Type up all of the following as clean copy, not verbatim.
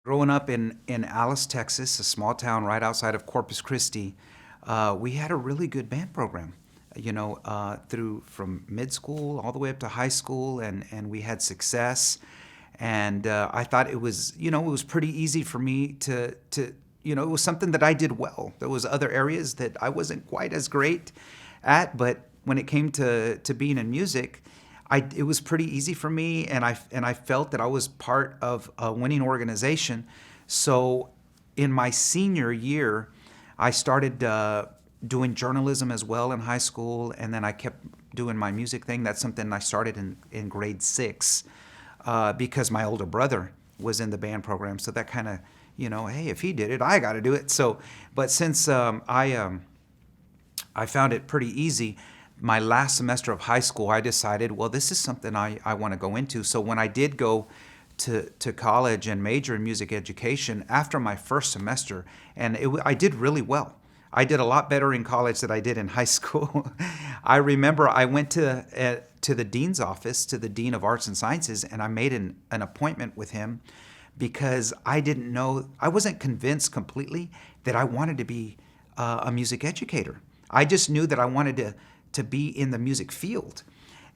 Growing up in Alice, Texas, a small town right outside of Corpus Christi, we had a really good band program. Through from mid school all the way up to high school, and we had success. And I thought it was pretty easy for me to it was something that I did well. There was other areas that I wasn't quite as great at, but when it came to being in music, it was pretty easy for me, and I felt that I was part of a winning organization. So in my senior year, I started doing journalism as well in high school, and then I kept doing my music thing. That's something I started in grade 6 because my older brother was in the band program. So that kind of, hey, if he did it, I got to do it. So, but since I found it pretty easy, my last semester of high school, I decided, well, this is something I want to go into. So when I did go to college and major in music education after my first semester, and I did really well. I did a lot better in college than I did in high school. I remember I went to the dean's office, to the dean of arts and sciences, and I made an appointment with him because I didn't know, I wasn't convinced completely that I wanted to be a music educator. I just knew that I wanted to be in the music field.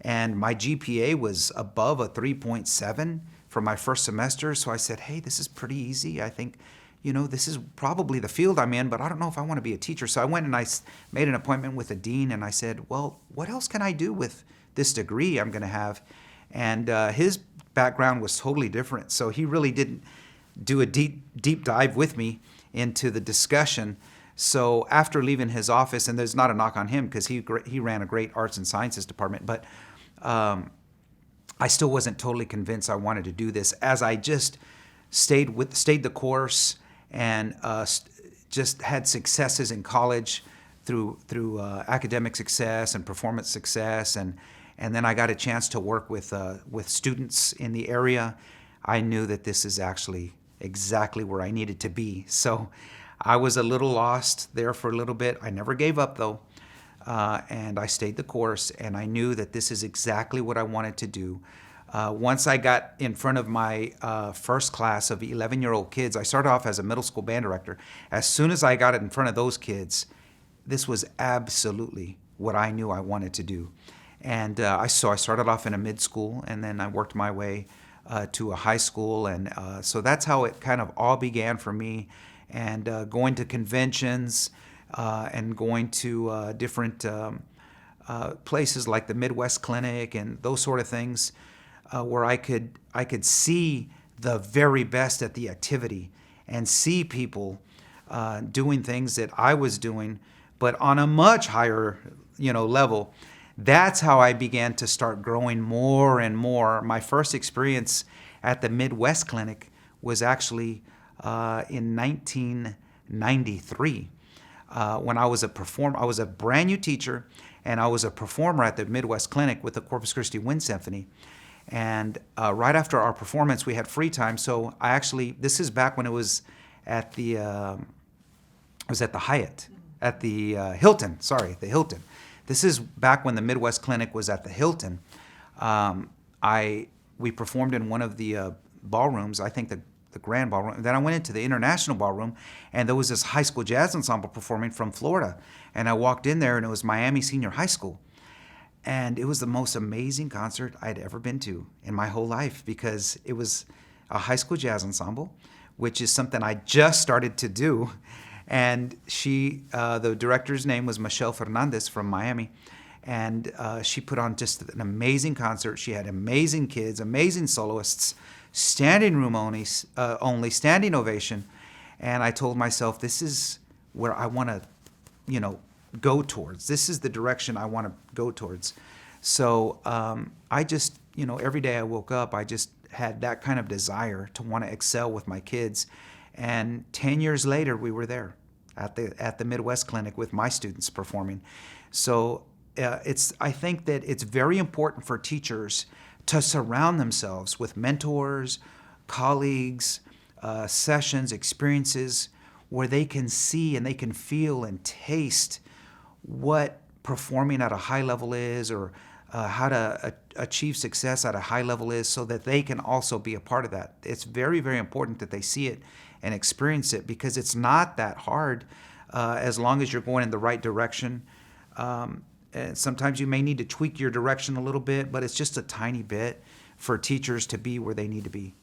And my GPA was above a 3.7 for my first semester. So I said, hey, this is pretty easy. I think, this is probably the field I'm in, but I don't know if I want to be a teacher. So I went and I made an appointment with the dean, and I said, well, what else can I do with this degree I'm going to have? And his background was totally different. So he really didn't do a deep dive with me into the discussion. So after leaving his office, and there's not a knock on him because he ran a great arts and sciences department, but I still wasn't totally convinced I wanted to do this, as I just stayed the course and just had successes in college through academic success and performance success, and then I got a chance to work with students in the area. I knew that this is actually exactly where I needed to be. So I was a little lost there for a little bit. I never gave up though, and I stayed the course, and I knew that this is exactly what I wanted to do. Once I got in front of my first class of 11-year-old kids, I started off as a middle school band director. As soon as I got in front of those kids, this was absolutely what I knew I wanted to do. And I started off in a mid school, and then I worked my way to a high school, and so that's how it kind of all began for me. And going to conventions and going to different places like the Midwest Clinic and those sort of things, where I could see the very best at the activity and see people doing things that I was doing, but on a much higher level. That's how I began to start growing more and more. My first experience at the Midwest Clinic was actually in 1993 when I was a performer. I was a brand new teacher, and I was a performer at the Midwest Clinic with the Corpus Christi Wind Symphony. And right after our performance, we had free time. So this is back when it was at the Hyatt, at the Hilton. Sorry, the Hilton. This is back when the Midwest Clinic was at the Hilton. We performed in one of the ballrooms, I think the Grand Ballroom. Then I went into the International Ballroom, and there was this high school jazz ensemble performing from Florida. And I walked in there, and it was Miami Senior High School. And it was the most amazing concert I'd ever been to in my whole life, because it was a high school jazz ensemble, which is something I just started to do. And the director's name was Michelle Fernandez from Miami. And she put on just an amazing concert. She had amazing kids, amazing soloists, standing room only, standing ovation. And I told myself, this is where I want to, go towards. This is the direction I want to go towards. So I just, every day I woke up, I just had that kind of desire to want to excel with my kids. And 10 years later, we were there at the Midwest Clinic with my students performing. So I think that it's very important for teachers to surround themselves with mentors, colleagues, sessions, experiences where they can see and they can feel and taste what performing at a high level is, or how to achieve success at a high level is, so that they can also be a part of that. It's very, very important that they see it and experience it, because it's not that hard as long as you're going in the right direction. And sometimes you may need to tweak your direction a little bit, but it's just a tiny bit for teachers to be where they need to be.